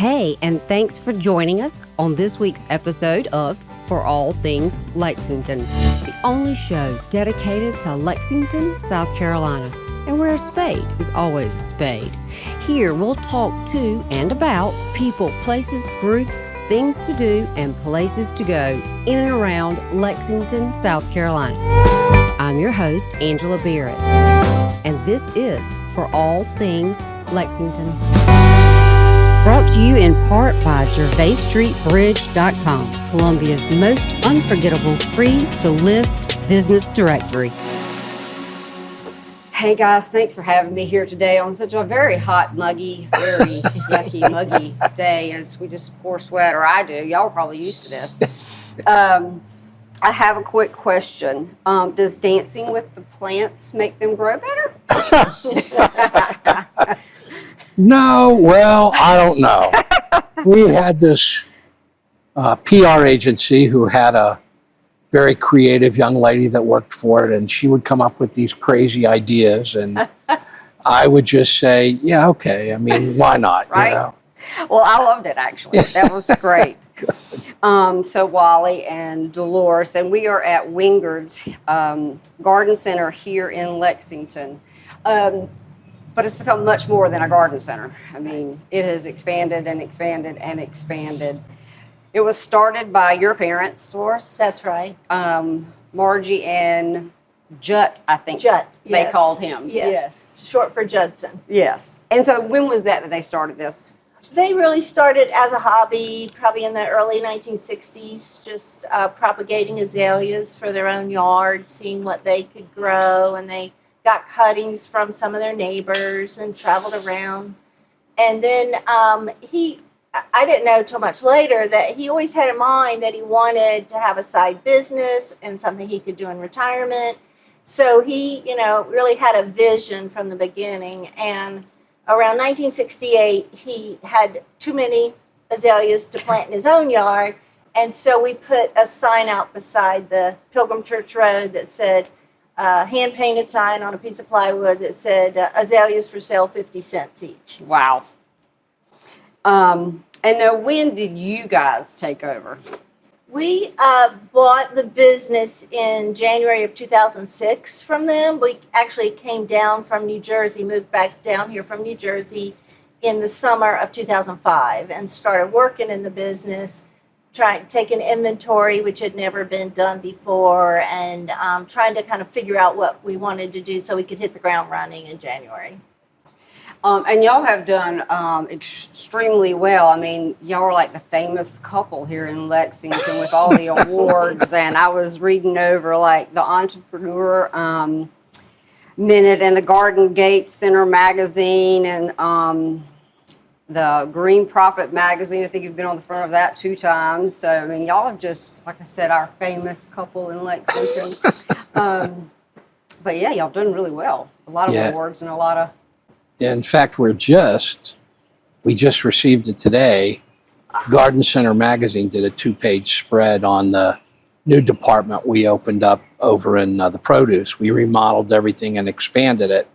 Hey, and thanks for joining us on this week's episode of For All Things Lexington, the only show dedicated to Lexington, South Carolina, and where a spade is always a spade. Here we'll talk to and about people, places, groups, things to do, and places to go in and around Lexington, South Carolina. I'm your host, Angela Barrett, and this is For All Things Lexington. Brought to you in part by GervaisStreetBridge.com, Columbia's most unforgettable free-to-list business directory. Hey guys, thanks for having me here today on such a very hot, muggy, very yucky, muggy day as we just pour sweat, or I do. Y'all are probably used to this. I have a quick question. Does dancing with the plants make them grow better? No, well, I don't know. We had this PR agency who had a very creative young lady that worked for it, and she would come up with these crazy ideas, and I would just say, yeah, okay. I mean, why not? Right? You know? Well, I loved it, actually. That was great. So Wally and Delores, and we are at Wingard's Garden Center here in Lexington. But it's become much more than a garden center. I mean, it has expanded and expanded and expanded. It was started by your parents, Dolores. That's right. Margie and Jut, I think. Jut, they called him. Yes, short for Judson. Yes. And so when was that they started this? They really started as a hobby, probably in the early 1960s, just propagating azaleas for their own yard, seeing what they could grow, and they got cuttings from some of their neighbors and traveled around. And then I didn't know till much later that he always had in mind that he wanted to have a side business and something he could do in retirement. So he, really had a vision from the beginning. And around 1968, he had too many azaleas to plant in his own yard. And so we put a sign out beside the Pilgrim Church Road that said, hand-painted sign on a piece of plywood that said, azaleas for sale, 50 cents each. Wow. And now, when did you guys take over? We bought the business in January of 2006 from them. We actually came down from New Jersey, moved back down here from New Jersey in the summer of 2005 and started working in the business, taking inventory, which had never been done before, and trying to kind of figure out what we wanted to do so we could hit the ground running in January. And y'all have done extremely well. I mean, y'all are like the famous couple here in Lexington with all the awards. And I was reading over like the Entrepreneur Minute and the Garden Gate Center magazine and the Green Prophet magazine. I think you've been on the front of that 2 times. So, I mean, y'all have just, like I said, our famous couple in Lexington. But yeah, y'all done really well. A lot of awards and a lot of... In fact, we just received it today. Garden Center magazine did a 2-page spread on the new department we opened up over in the produce. We remodeled everything and expanded it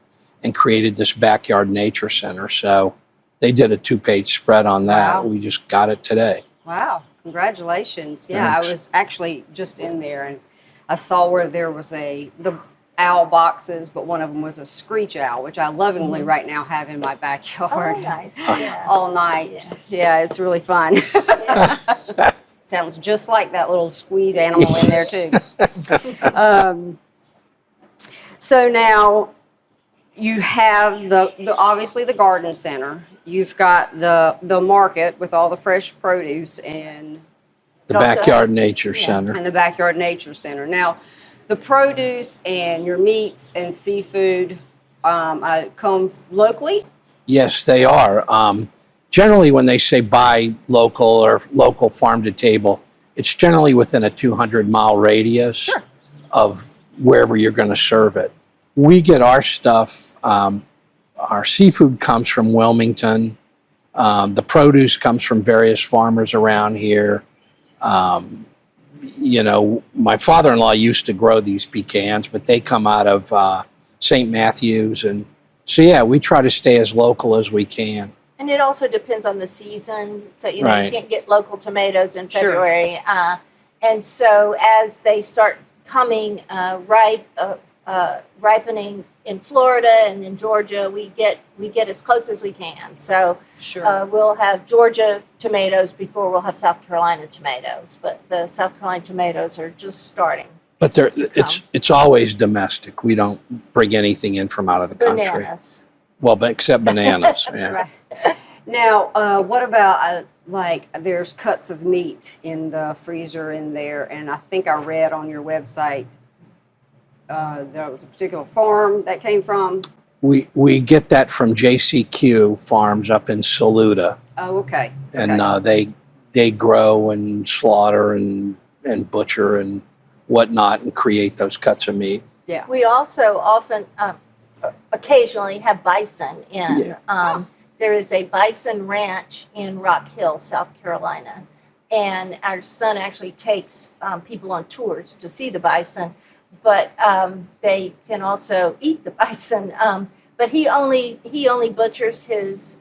and created this backyard nature center. So they did a 2-page spread on that. Wow. We just got it today. Wow. Congratulations. Yeah, Thanks. I was actually just in there and I saw where there was the owl boxes, but one of them was a screech owl, which I lovingly right now have in my backyard. Oh, nice. Yeah. All night. Yeah, it's really fun. Yeah. Sounds just like that little squeeze animal in there too. So now you have the obviously the garden center. You've got the market with all the fresh produce and The Backyard Nature Center. And the Backyard Nature Center. Now, the produce and your meats and seafood come locally? Yes, they are. Generally, when they say buy local or local farm to table, it's generally within a 200-mile radius of wherever you're going to serve it. We get our stuff, our seafood comes from Wilmington. The produce comes from various farmers around here. My father-in-law used to grow these pecans, but they come out of St. Matthews. And so, yeah, we try to stay as local as we can. And it also depends on the season. So, you Right. can't get local tomatoes in Sure. February. And so as they start coming ripening in Florida and in Georgia, we get as close as we can. So Sure. we'll have Georgia tomatoes before we'll have South Carolina tomatoes. But the South Carolina tomatoes are just starting. But it's always domestic. We don't bring anything in from out of the country. Bananas. Well, but except bananas. Yeah. Right. Now, what about there's cuts of meat in the freezer in there, and I think I read on your website there was a particular farm that came from. We get that from JCQ Farms up in Saluda, Oh, okay. and Okay. they grow and slaughter and butcher and whatnot and create those cuts of meat. Yeah. We also often, occasionally have bison in. Yeah. There is a bison ranch in Rock Hill, South Carolina. And our son actually takes people on tours to see the bison, but they can also eat the bison. But he only butchers his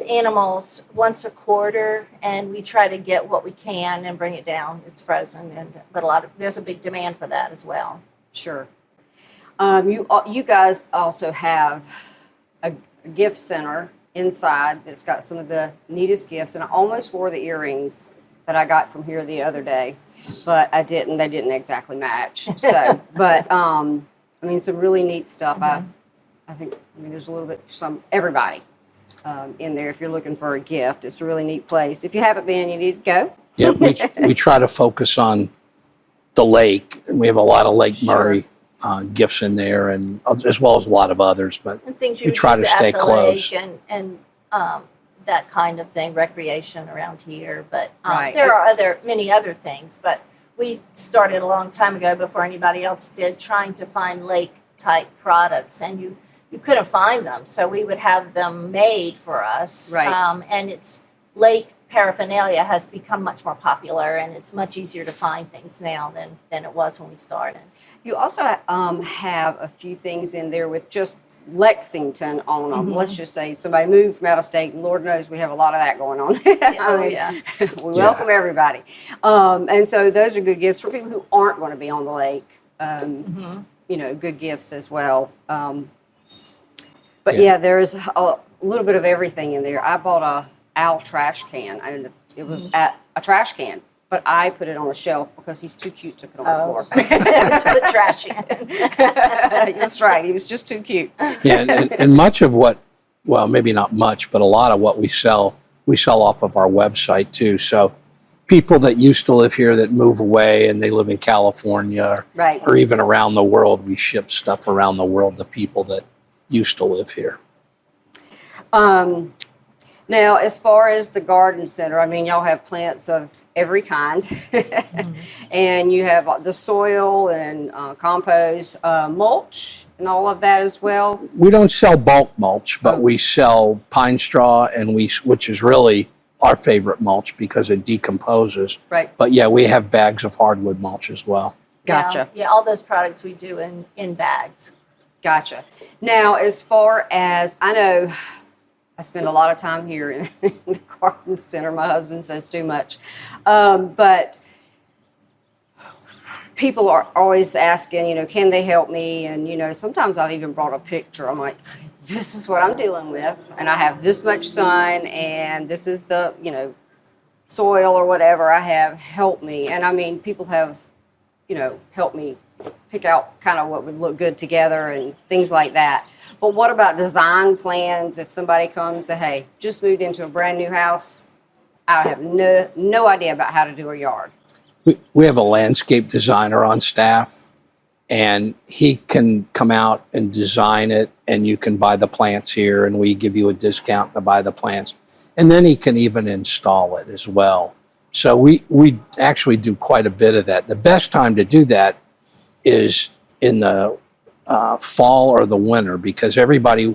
animals once a quarter, and we try to get what we can and bring it down. It's frozen, but there's a big demand for that as well. Sure. You guys also have a gift center inside that's got some of the neatest gifts, and I almost wore the earrings that I got from here the other day, but I didn't. They didn't exactly match. So, but some really neat stuff. Mm-hmm. I think there's a little bit for everybody in there. If you're looking for a gift, it's a really neat place. If you haven't been, you need to go. Yeah, we try to focus on the lake, and we have a lot of Lake Sure. Murray gifts in there, and as well as a lot of others. But And things you we would try use to stay at the close. lake and that kind of thing, recreation around here. But Right. there are many other things. But we started a long time ago, before anybody else did, trying to find lake type products, and you couldn't find them, so we would have them made for us. Right. And it's lake paraphernalia has become much more popular, and it's much easier to find things now than it was when we started. You also have a few things in there with just Lexington on them. Mhm. Let's just say somebody moved from out of state, and Lord knows we have a lot of that going on. Yeah. We welcome everybody. And so those are good gifts for people who aren't going to be on the lake. Good gifts as well. But Yeah. there's a little bit of everything in there. I bought a owl trash can, and it was at a trash can, but I put it on a shelf because he's too cute to put on the floor. To put trash in. That's right. He was just too cute. Yeah, and much of what, well, maybe not much, but a lot of what we sell off of our website too. So people that used to live here that move away and they live in California Right. or even around the world, we ship stuff around the world to people that used to live here. Now, as far as the garden center, y'all have plants of every kind, and you have the soil and compost, mulch, and all of that as well. We don't sell bulk mulch, but we sell pine straw, and which is really our favorite mulch because it decomposes. Right. But yeah, we have bags of hardwood mulch as well. Gotcha. Yeah, all those products we do in bags. Gotcha. Now, as far as I know, I spend a lot of time here in the garden center. My husband says too much. But people are always asking, can they help me? And, sometimes I've even brought a picture. I'm like, this is what I'm dealing with. And I have this much sun, and this is the, soil or whatever I have. Help me. And people have, helped me pick out kind of what would look good together and things like that. But what about design plans? If somebody comes and say, hey, just moved into a brand new house, I have no idea about how to do a yard. We have a landscape designer on staff, and he can come out and design it, and you can buy the plants here, and we give you a discount to buy the plants. And then he can even install it as well. So we actually do quite a bit of that. The best time to do that is in the fall or the winter, because everybody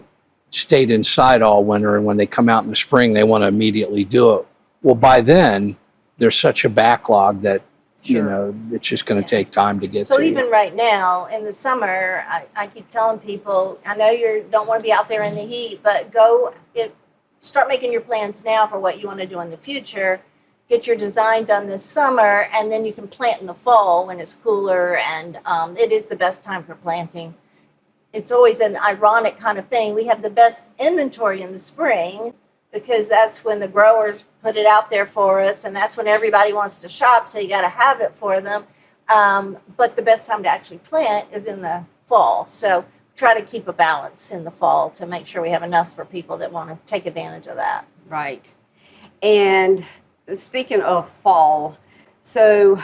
stayed inside all winter, and when they come out in the spring, they want to immediately do it. Well, by then, there's such a backlog that, Sure. it's just going to take time to get So to. even right now in the summer, I keep telling people, I know you don't want to be out there in the heat, but go start making your plans now for what you want to do in the future. Get your design done this summer, and then you can plant in the fall when it's cooler, and it is the best time for planting. It's always an ironic kind of thing. We have the best inventory in the spring because that's when the growers put it out there for us, and that's when everybody wants to shop, so you got to have it for them. But the best time to actually plant is in the fall. So try to keep a balance in the fall to make sure we have enough for people that want to take advantage of that. Right. And speaking of fall, so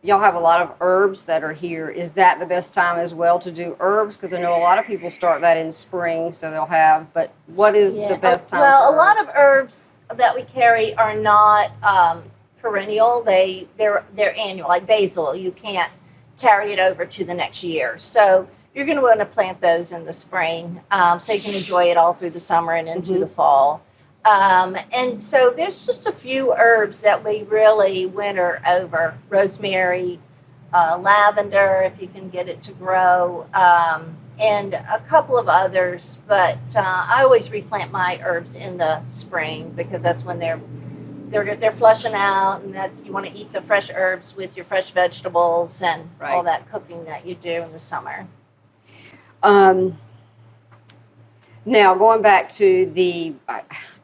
y'all have a lot of herbs that are here. Is that the best time as well to do herbs? Because I know a lot of people start that in spring, so they'll have, but what is the best time Well, for a lot herbs? of herbs that we carry are not perennial. They're annual, like basil. You can't carry it over to the next year. So you're going to want to plant those in the spring so you can enjoy it all through the summer and into the fall. And so there's just a few herbs that we really winter over. Rosemary, lavender, if you can get it to grow, and a couple of others. But I always replant my herbs in the spring because that's when they're flushing out, and that's you want to eat the fresh herbs with your fresh vegetables and all that cooking that you do in the summer. Now going back to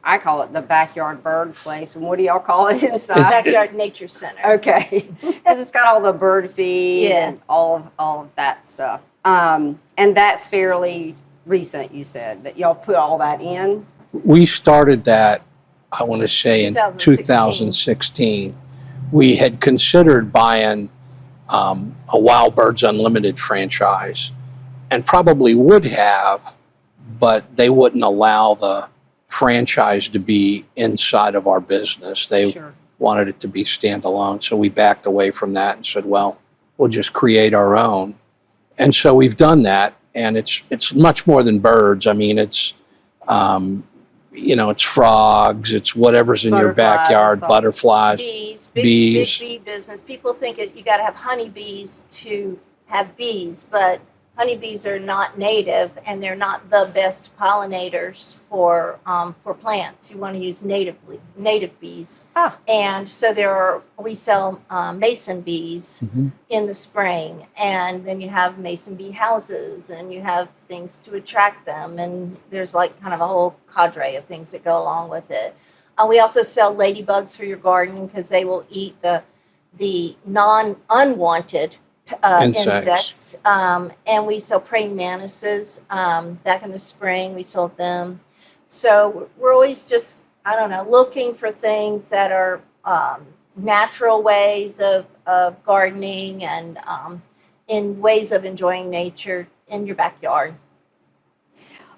I call it the backyard bird place. And what do y'all call it inside? Backyard Nature Center. Okay, because it's got all the bird feed and all of that stuff. And that's fairly recent. You said that y'all put all that in. We started that, I want to say, in 2016. We had considered buying a Wild Birds Unlimited franchise, and probably would have, but they wouldn't allow the franchise to be inside of our business. They wanted it to be standalone. So we backed away from that and said, well, we'll just create our own. And so we've done that, and it's much more than birds. I mean, it's it's frogs, it's whatever's in your backyard, butterflies, bees, big bee business. People think you got to have honeybees to have bees, but honeybees are not native, and they're not the best pollinators for plants. You want to use native bees. And so we sell mason bees in the spring, and then you have mason bee houses, and you have things to attract them, and there's like kind of a whole cadre of things that go along with it. We also sell ladybugs for your garden because they will eat the unwanted insects. And we sell praying mantises. Back in the spring, we sold them. So we're always just, looking for things that are natural ways of gardening and in ways of enjoying nature in your backyard.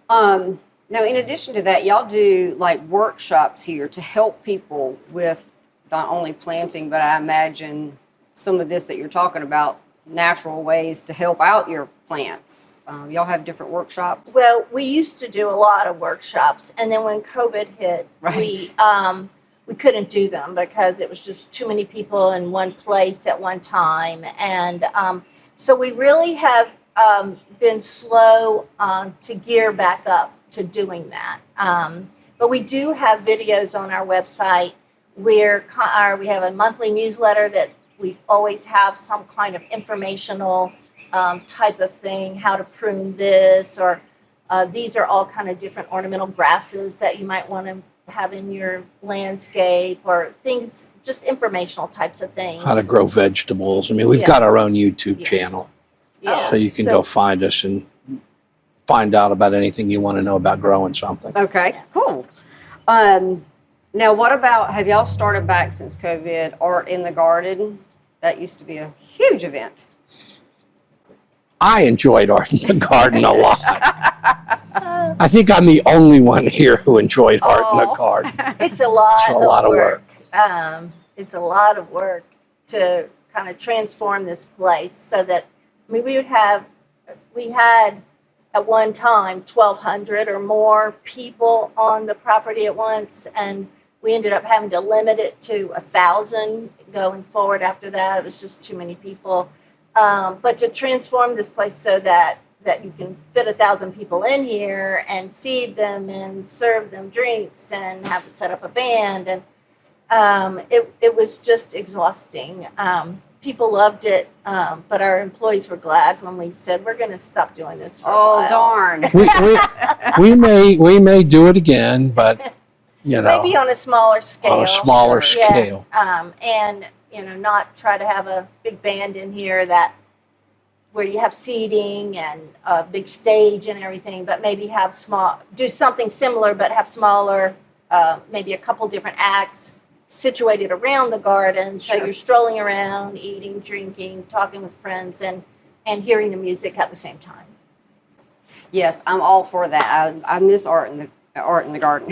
Now, in addition to that, y'all do like workshops here to help people with not only planting, but I imagine some of this that you're talking about, natural ways to help out your plants. Y'all have different workshops? Well, we used to do a lot of workshops, and then when COVID hit, we couldn't do them because it was just too many people in one place at one time. And so we really have been slow to gear back up to doing that. But we do have videos on our website where we have a monthly newsletter that we always have some kind of informational type of thing, how to prune this, or these are all kind of different ornamental grasses that you might want to have in your landscape, or things, just informational types of things. How to grow vegetables. I mean, we've got our own YouTube channel. So you can go find us and find out about anything you want to know about growing something. Okay, cool. Now, what about, have y'all started back since COVID, Art in the Garden? That used to be a huge event. I enjoyed Art in the Garden a lot. I think I'm the only one here who enjoyed Art in the Garden. It's a lot of work. It's a lot of work to kind of transform this place so that, we had at one time 1,200 or more people on the property at once, and we ended up having to limit it to 1,000 going forward. After that, it was just too many people. But to transform this place so that that you can fit 1,000 people in here and feed them and serve them drinks and have set up a band. And it was just exhausting. People loved it, but our employees were glad when we said we're going to stop doing this for a while. Darn. We may do it again, but Maybe on a smaller scale. On a smaller scale. And not try to have a big band in here where you have seating and a big stage and everything, but maybe do something similar, but have smaller, maybe a couple different acts situated around the garden. So you're strolling around, eating, drinking, talking with friends, and hearing the music at the same time. Yes, I'm all for that. I miss art in the garden.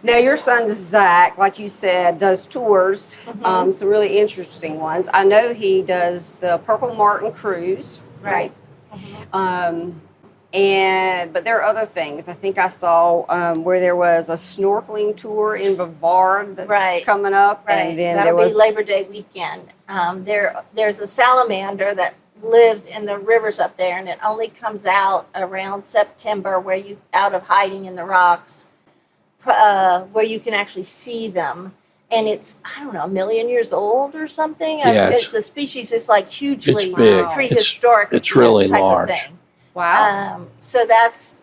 Now, your son Zach, like you said, does tours, some really interesting ones. I know he does the Purple Martin cruise, right? But there are other things. I think I saw where there was a snorkeling tour in Bavard that's coming up, and then that'll be Labor Day weekend. There's a salamander that lives in the rivers up there, and it only comes out around September, out of hiding in the rocks, where you can actually see them. And it's, I don't know, 1 million years old or something. Yeah, the species is like hugely big. prehistoric. It's really type large. Of thing. Wow. So that's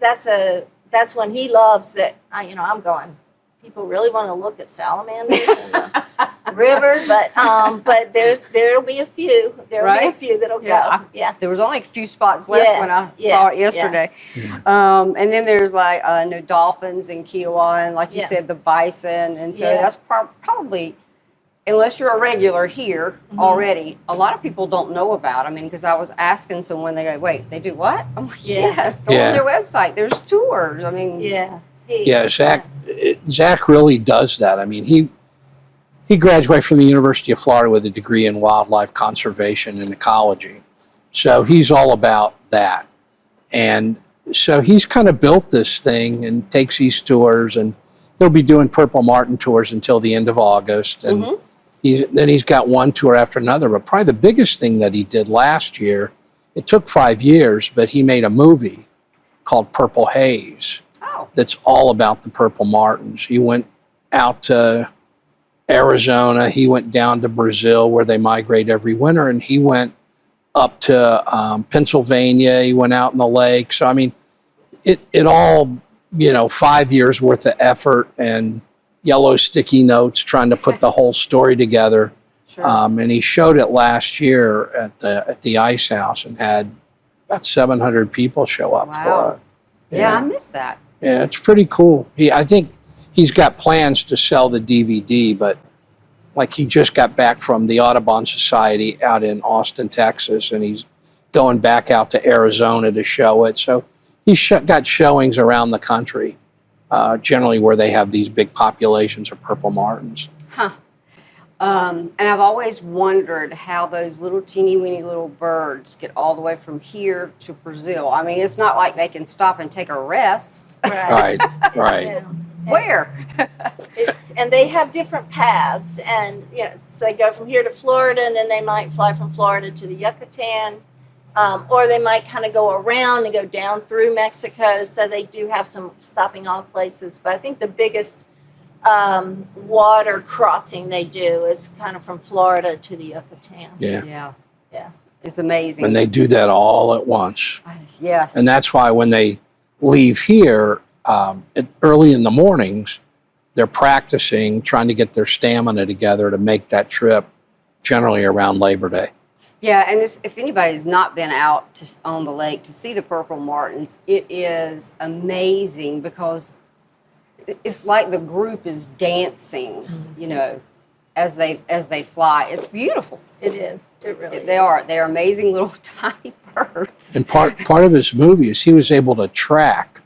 when he loves that. I'm going, people really want to look at salamanders in the river, but there'll be a few. There'll be a few that'll go. Yeah. There was only a few spots left when I saw it yesterday. Yeah. And then there's like dolphins in Kiowa, and like you said, the bison, and so that's probably. Unless you're a regular here already, a lot of people don't know about. I mean, because I was asking someone, they go, "Wait, they do what?" I'm like, "Yes, go on their website. There's tours." I mean, Zach really does that. I mean, he graduated from the University of Florida with a degree in wildlife conservation and ecology, so he's all about that. And so he's kind of built this thing and takes these tours, and he'll be doing Purple Martin tours until the end of August, and. Then he's got one tour after another. But probably the biggest thing that he did last year, it took 5 years, but he made a movie called Purple Haze that's all about the Purple Martins. He went out to Arizona. He went down to Brazil where they migrate every winter, and he went up to Pennsylvania. He went out in the lake. So, I mean, it all, 5 years worth of effort and yellow sticky notes trying to put the whole story together. And he showed it last year at the Ice House and had about 700 people show up for it. Yeah, I missed that. Yeah, it's pretty cool. I think he's got plans to sell the DVD, but like he just got back from the Audubon Society out in Austin, Texas, and he's going back out to Arizona to show it. So he's got showings around the country. Generally where they have these big populations of Purple Martins. And I've always wondered how those little teeny-weeny little birds get all the way from here to Brazil. I mean, it's not like they can stop and take a rest. Right. Where? And they have different paths, and so they go from here to Florida, and then they might fly from Florida to the Yucatan. Or they might kind of go around and go down through Mexico. So they do have some stopping off places. But I think the biggest water crossing they do is kind of from Florida to the Yucatan. Yeah. It's amazing. And they do that all at once. Yes. And that's why when they leave here early in the mornings, they're practicing, trying to get their stamina together to make that trip generally around Labor Day. Yeah, and if anybody's not been out on the lake to see the Purple Martins, it is amazing because it's like the group is dancing, as they fly. It's beautiful. It is. It really is. They are. They're amazing little tiny birds. And part of his movie is he was able to track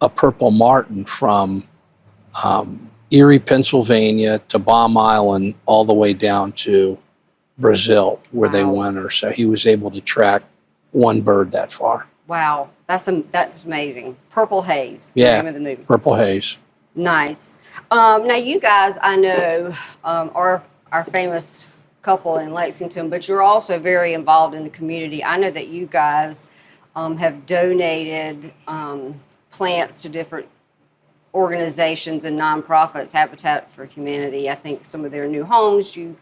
a Purple Martin from Erie, Pennsylvania to Baum Island all the way down to Brazil where they winter. So he was able to track one bird that far. Wow, that's amazing. Purple Haze, the name of the movie. Purple Haze. Nice. Now you guys, I know, are our famous couple in Lexington, but you're also very involved in the community. I know that you guys have donated plants to different organizations and nonprofits, Habitat for Humanity. I think some of their new homes, you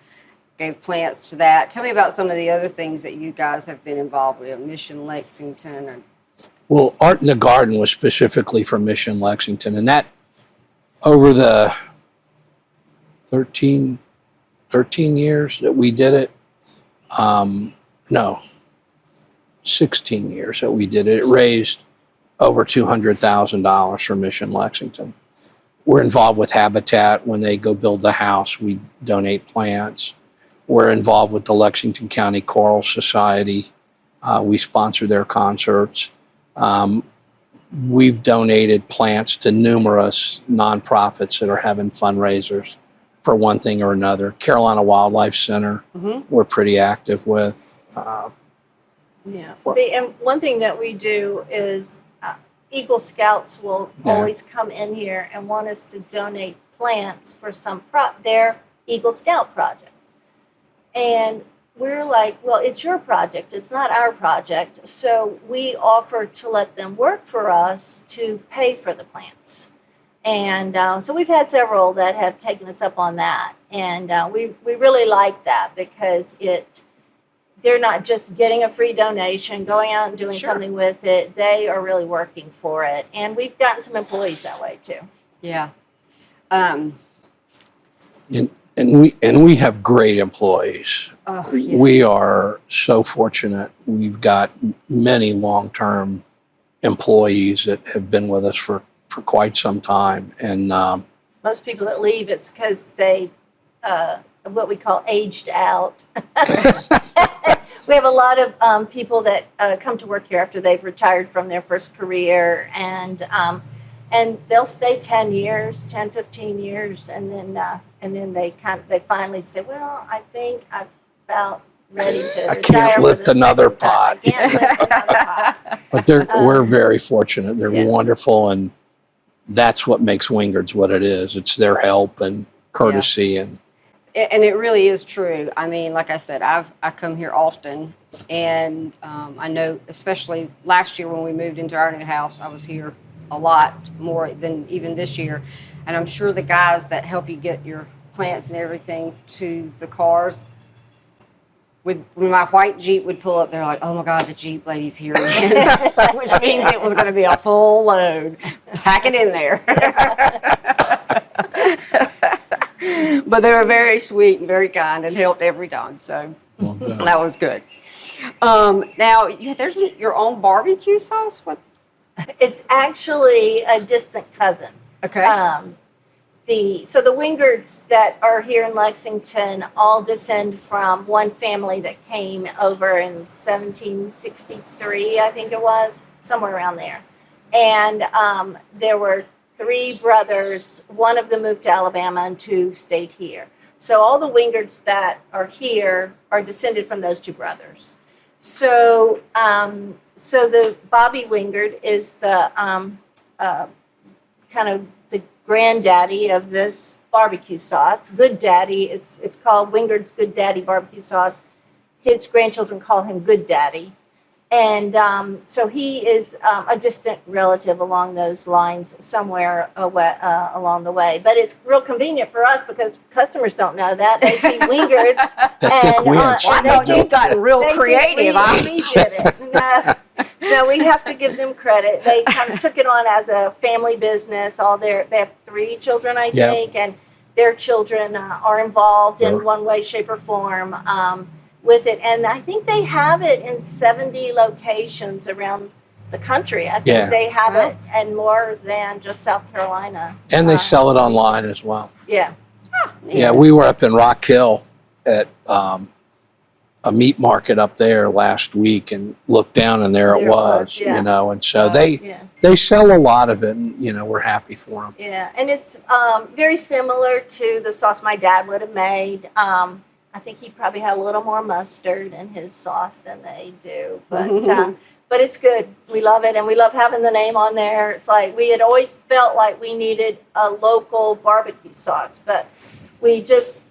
gave plants to that. Tell me about some of the other things that you guys have been involved with, Mission Lexington. And Well, Art in the Garden was specifically for Mission Lexington, and that over the 13 years that we did it, no, 16 years that we did it, it raised over $200,000 for Mission Lexington. We're involved with Habitat. When they go build the house, we donate plants. We're involved with the Lexington County Choral Society. We sponsor their concerts. We've donated plants to numerous nonprofits that are having fundraisers for one thing or another. Carolina Wildlife Center, we're pretty active with. Yeah. And one thing that we do is Eagle Scouts will always come in here and want us to donate plants for their Eagle Scout project. And we're like, well, it's your project. It's not our project. So we offer to let them work for us to pay for the plants. And so we've had several that have taken us up on that. And we really like that because they're not just getting a free donation, going out and doing something with it. They are really working for it. And we've gotten some employees that way too. yeah. And we have great employees. Oh, yeah. We are so fortunate. We've got many long-term employees that have been with us for quite some time. And Most people that leave, it's because they, what we call aged out. We have a lot of people that come to work here after they've retired from their first career, and they'll stay 10 years, 10, 15 years, and then they finally say, well, I think I'm about ready to I retire can't with lift a another second time. pot. I can't lift another pot. But we're very fortunate. They're wonderful, and that's what makes Wingard's what it is. It's their help and courtesy. And it really is true. I mean, like I said, I come here often, and I know, especially last year when we moved into our new house, I was here a lot more than even this year. And I'm sure the guys that help you get your plants and everything to the cars, when my white Jeep would pull up, they're like, oh my God, the Jeep lady's here again, which means it was going to be a full load. Pack it in there. But they were very sweet and very kind and helped every time. So that was good. Now, there's your own barbecue sauce? What? It's actually a distant cousin. Okay. So the Wingards that are here in Lexington all descend from one family that came over in 1763, I think it was, somewhere around there. And there were 3 brothers. One of them moved to Alabama and 2 stayed here. So all the Wingards that are here are descended from those 2 brothers. So the Bobby Wingard is the kind of the granddaddy of this barbecue sauce. Good Daddy it's called Wingard's Good Daddy barbecue sauce. His grandchildren call him Good Daddy. And so he is a distant relative along those lines somewhere along the way. But it's real convenient for us because customers don't know that. They see Wingards. I know you've gotten real creative. We did it. No, we have to give them credit. They kind of took it on as a family business. They have 3 children, I think, and their children are involved in one way, shape, or form with it. And I think they have it in 70 locations around the country. I think they have it in more than just South Carolina. And they sell it online as well. Yeah. Yeah, we were up in Rock Hill at a meat market up there last week and looked down, and there it was, and so they sell a lot of it, and we're happy for them. Yeah, and it's very similar to the sauce my dad would have made. I think he probably had a little more mustard in his sauce than they do, but it's good. We love it, and we love having the name on there. It's like we had always felt like we needed a local barbecue sauce, but we just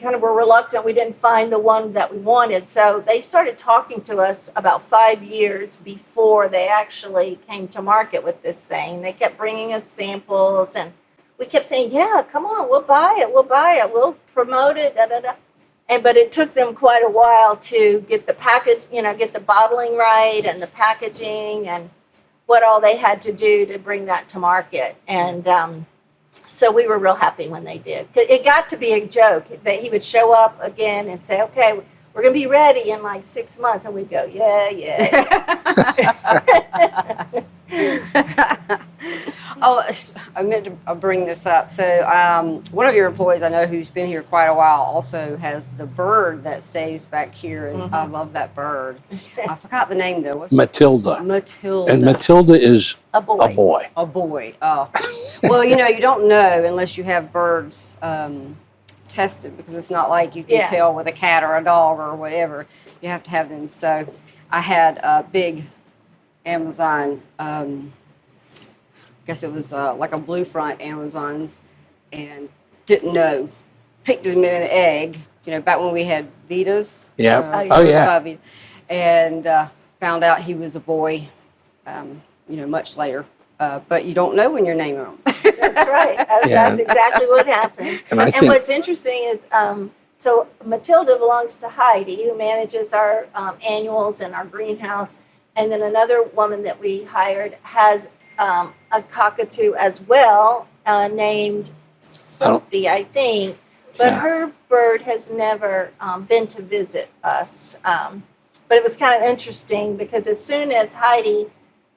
kind of were reluctant. We didn't find the one that we wanted. So they started talking to us about 5 years before they actually came to market with this thing. They kept bringing us samples, and we kept saying, yeah, come on, we'll buy it, we'll promote it, da, da, da. But it took them quite a while to get the package, get the bottling right and the packaging and what all they had to do to bring that to market. And so we were real happy when they did. It got to be a joke that he would show up again and say, okay, we're going to be ready in like 6 months. And we'd go, yeah. Oh, I meant to bring this up. So one of your employees I know who's been here quite a while also has the bird that stays back here, and I love that bird. I forgot the name though. What's Matilda. Matilda. And Matilda is a boy. A boy. Oh. Well, you don't know unless you have birds tested, because it's not like you can tell with a cat or a dog or whatever. You have to have them. So I had a big Amazon, I guess it was like a blue front Amazon, and didn't know. Picked him in an egg, back when we had Vitas. Yeah. And found out he was a boy, much later. But you don't know when you're naming them. That's right. That's exactly what happened. And what's interesting is, so Matilda belongs to Heidi, who manages our annuals and our greenhouse. And then another woman that we hired has a cockatoo as well, named Sophie, I think. But her bird has never been to visit us. But it was kind of interesting because as soon as Heidi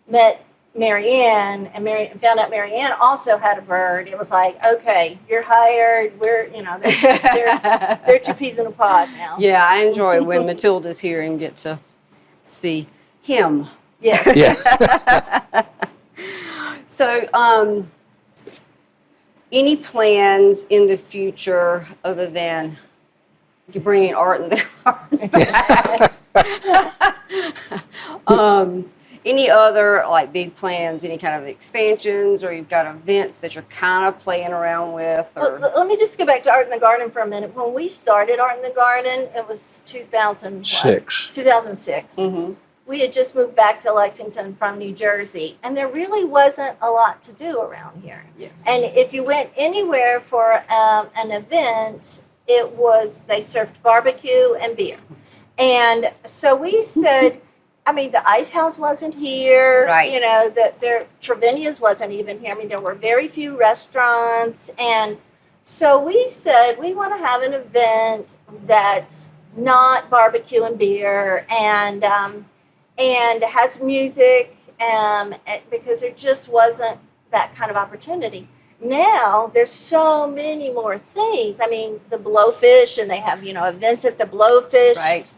met Marianne and found out Marianne also had a bird, it was like, okay, you're hired. We're, they're two peas in a pod now. Yeah, I enjoy when Matilda's here and get to see him. Yes. Yeah. So, any plans in the future other than bringing art in the garden? Any other big plans, any kind of expansions, or you've got events that you're kind of playing around with? Or? Well, let me just go back to Art in the Garden for a minute. When we started Art in the Garden, it was 2006. 2006. Mm-hmm. We had just moved back to Lexington from New Jersey, and there really wasn't a lot to do around here. Yes. And if you went anywhere for an event, they served barbecue and beer. And so we said, the Ice House wasn't here. Right. Trevinia's wasn't even here. There were very few restaurants. And so we said, we want to have an event that's not barbecue and beer and has music, because there just wasn't that kind of opportunity. Now there's so many more things. The Blowfish, and they have events at the Blowfish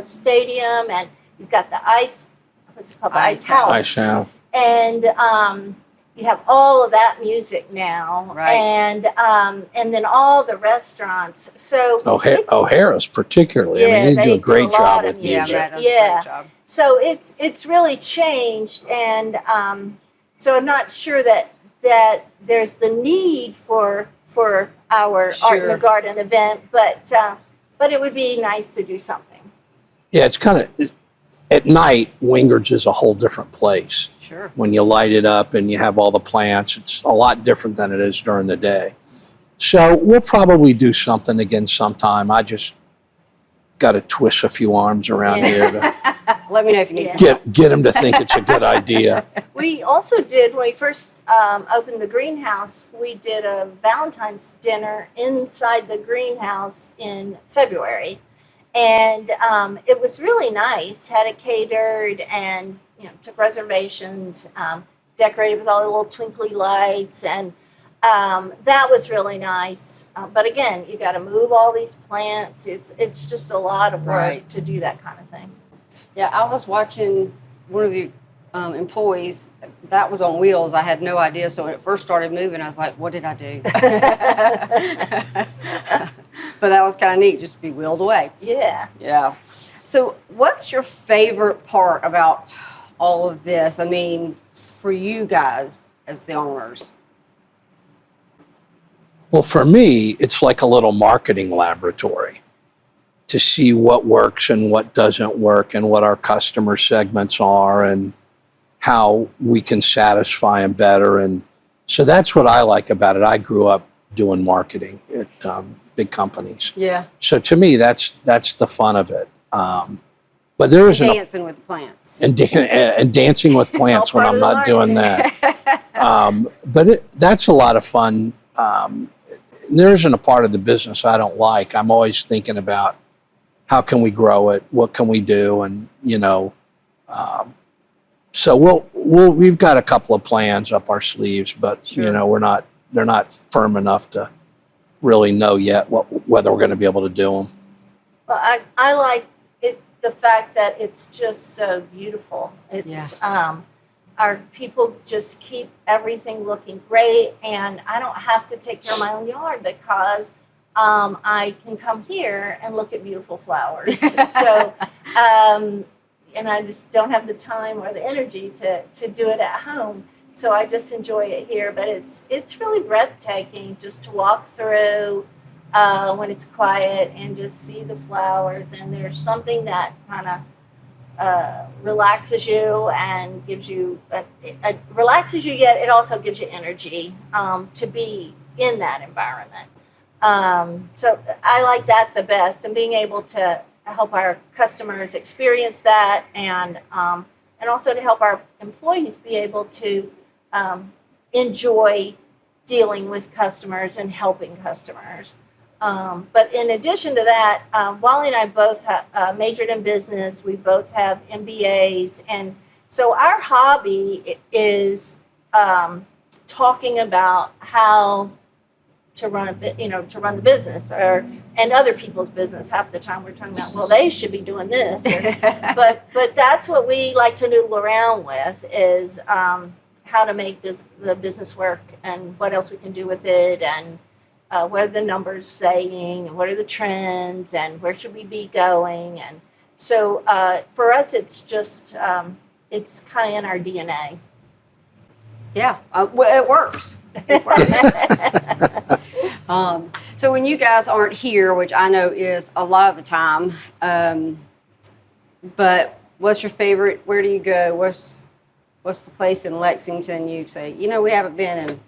stadium, and you've got the Ice House. Ice House. And you have all of that music now, right? And then all the restaurants. So O'Hara's particularly. They do a great job with music. Great job. So it's really changed, and so I'm not sure that there's the need for our Art in the Garden event, but it would be nice to do something. Yeah, it's kind of at night. Wingard's is a whole different place. Sure. When you light it up and you have all the plants, it's a lot different than it is during the day. So we'll probably do something again sometime. I just got to twist a few arms around here to let me know if you need some get them to think it's a good idea. We also did, when we first opened the greenhouse, we did a Valentine's dinner inside the greenhouse in February. And it was really nice. Had it catered and took reservations, decorated with all the little twinkly lights, and that was really nice. But again, you got to move all these plants. It's just a lot of work to do that kind of thing. Yeah, I was watching one of the employees that was on wheels. I had no idea. So when it first started moving, I was like, what did I do? But that was kind of neat, just to be wheeled away. Yeah. Yeah. So what's your favorite part about all of this? For you guys as the owners. Well, for me, it's like a little marketing laboratory to see what works and what doesn't work and what our customer segments are and how we can satisfy them better. And so that's what I like about it. I grew up doing marketing at big companies. Yeah. So to me, that's the fun of it. But there is Dancing with plants. and dancing with plants when part I'm of the not doing that. But that's a lot of fun. There isn't a part of the business I don't like. I'm always thinking about how can we grow it, what can we do, and so we've got a couple of plans up our sleeves, but Sure. they're not firm enough to really know yet whether we're going to be able to do them. Well, I like it, the fact that it's just so beautiful. It's our people just keep everything looking great, and I don't have to take care of my own yard because I can come here and look at beautiful flowers. So, and I just don't have the time or the energy to do it at home. So I just enjoy it here. But it's really breathtaking just to walk through when it's quiet and just see the flowers. And there's something that kind of relaxes you and gives you relaxes you, yet it also gives you energy to be in that environment. So I like that the best, and being able to help our customers experience that, and also to help our employees be able to enjoy dealing with customers and helping customers. But in addition to that, Wally and I both have majored in business. We both have MBAs, and so our hobby is talking about how to run to run the business, and other people's business. Half the time we're talking about, well, they should be doing this, but that's what we like to noodle around with is how to make the business work and what else we can do with it, and what are the numbers saying, and what are the trends, and where should we be going. And so for us, it's just it's kind of in our DNA. Yeah, well, it works. It works. So when you guys aren't here, which I know is a lot of the time, but what's your favorite? Where do you go? What's the place in Lexington you say, we haven't been in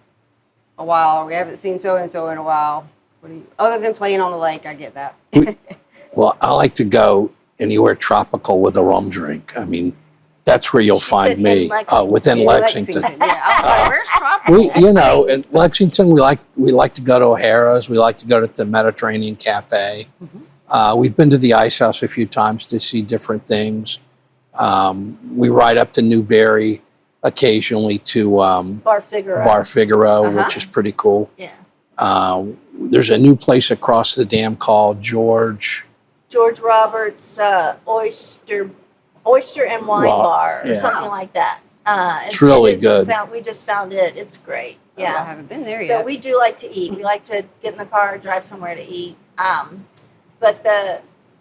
a while, or we haven't seen so-and-so in a while? Other than playing on the lake, I get that. Well, I like to go anywhere tropical with a rum drink. I mean, that's where you'll find me. Within Lexington. Yeah, I was like, where's tropical? In Lexington, we like to go to O'Hara's. We like to go to the Mediterranean Cafe. Mm-hmm. We've been to the Ice House a few times to see different things. We ride up to Newberry occasionally to Bar Figaro, which is pretty cool. Yeah. There's a new place across the dam called George Roberts Oyster and Wine Bar, or yeah. something like that. It's really good. We just found it. It's great. Yeah. I haven't been there yet. So we do like to eat. We like to get in the car, drive somewhere to eat.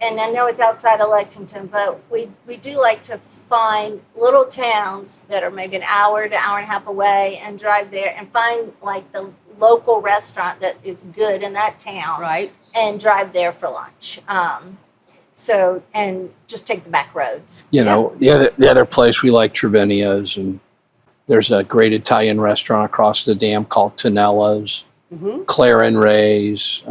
And I know it's outside of Lexington, but we do like to find little towns that are maybe an hour to hour and a half away, and drive there and find like the local restaurant that is good in that town. Right. And drive there for lunch. So, and just take the back roads. The other place we like Trevinia's, and there's a great Italian restaurant across the dam called Tonello's, mm-hmm. Claire and Ray's.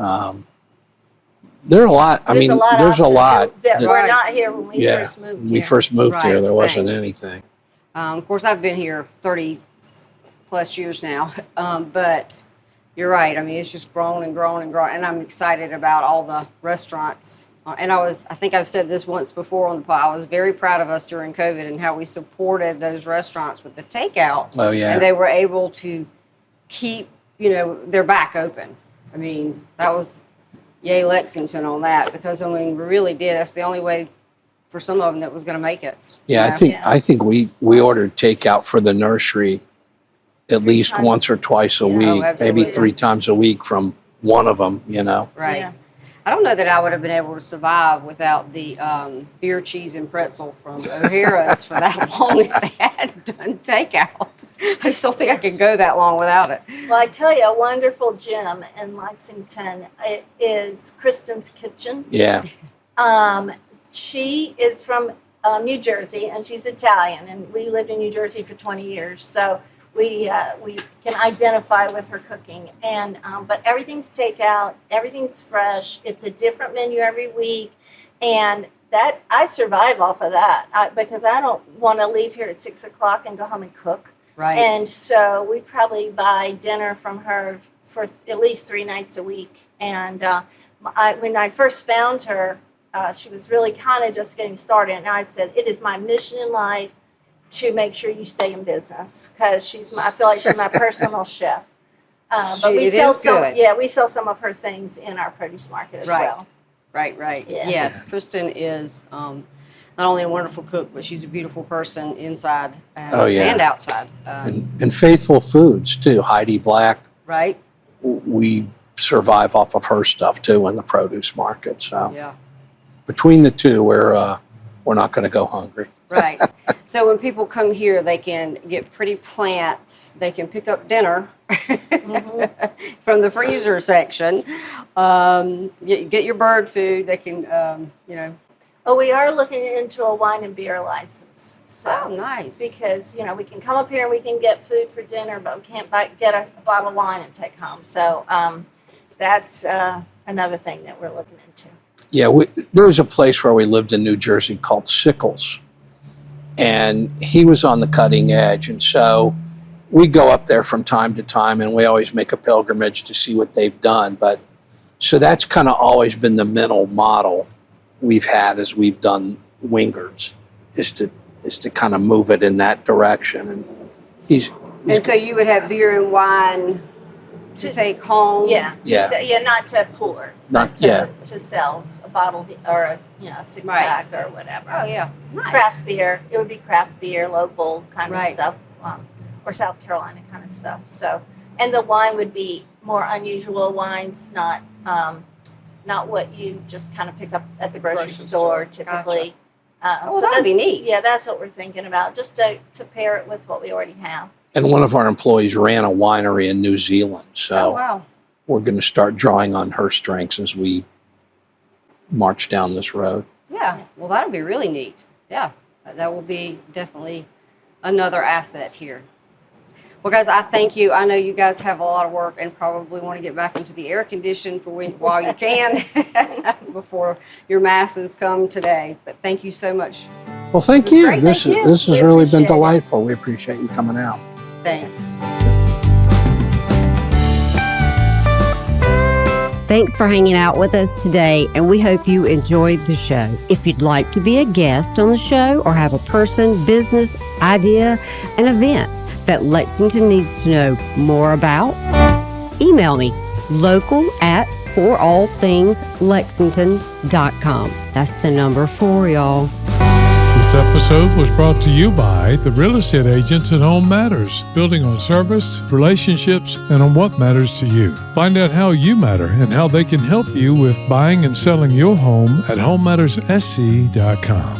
There are a lot. There's a lot that were not here when we first moved here. When we first moved here, there wasn't anything. Of course, I've been here 30 plus years now, but you're right. I mean, it's just grown and grown and grown, and I'm excited about all the restaurants. And I think I've said this once before on the pod, I was very proud of us during COVID and how we supported those restaurants with the takeout. Oh, yeah. And they were able to keep, their back open. I mean, that was yay Lexington on that, because, we really did. That's the only way for some of them that was going to make it. Yeah, I think we ordered takeout for the nursery at least once or twice a week, maybe 3 times a week from one of them, Right. Yeah. I don't know that I would have been able to survive without the beer, cheese, and pretzel from O'Hara's for that long if they hadn't done takeout. I just don't think I could go that long without it. Well, I tell you, a wonderful gym in Lexington is Kristen's Kitchen. Yeah. She is from New Jersey, and she's Italian, and we lived in New Jersey for 20 years, so we can identify with her cooking. And but everything's takeout, everything's fresh. It's a different menu every week, and that I survive off of that because I don't want to leave here at 6 o'clock and go home and cook. Right. And so we probably buy dinner from her for at least 3 nights a week. And when I first found her, she was really kind of just getting started. And I said, it is my mission in life to make sure you stay in business because I feel like she's my personal chef. But we sell we sell some of her things in our produce market as well. Right. Yeah. Yes, Kristen is not only a wonderful cook, but she's a beautiful person inside and outside. And Faithful Foods, too. Heidi Black. Right. We survive off of her stuff, too, in the produce market. So yeah. Between the two, we're not going to go hungry. Right. So when people come here, they can get pretty plants. They can pick up dinner from the freezer section. Get your bird food. They can, Oh, we are looking into a wine and beer license. So, nice. Because, we can come up here and we can get food for dinner, but we can't get a bottle of wine and take home. So that's another thing that we're looking into. Yeah, there was a place where we lived in New Jersey called Sickles. And he was on the cutting edge. And so we go up there from time to time, and we always make a pilgrimage to see what they've done. But so that's kind of always been the mental model we've had as we've done Wingards, is to kind of move it in that direction. And so you would have beer and wine to take home. Yeah. Not to pour. To sell a bottle or a 6-pack or whatever. Oh yeah, nice. Craft beer. It would be craft beer, local kind of stuff, or South Carolina kind of stuff. So, and the wine would be more unusual wines, not what you just kind of pick up at the grocery store typically. Gotcha. So that'd be neat. Yeah, that's what we're thinking about, just to pair it with what we already have. And one of our employees ran a winery in New Zealand. So we're going to start drawing on her strengths as we march down this road. Yeah, well, that'll be really neat. Yeah, that will be definitely another asset here. Well, guys, I thank you. I know you guys have a lot of work and probably want to get back into the air condition while you can before your masses come today. But thank you so much. Well, thank you. This has really been delightful. We appreciate you coming out. Thanks. Thanks for hanging out with us today, and we hope you enjoyed the show. If you'd like to be a guest on the show or have a person, business, idea, an event that Lexington needs to know more about, email me, local@forallthingslexington.com. That's the number 4, y'all. This episode was brought to you by the real estate agents at Home Matters, building on service, relationships, and on what matters to you. Find out how you matter and how they can help you with buying and selling your home at homematterssc.com.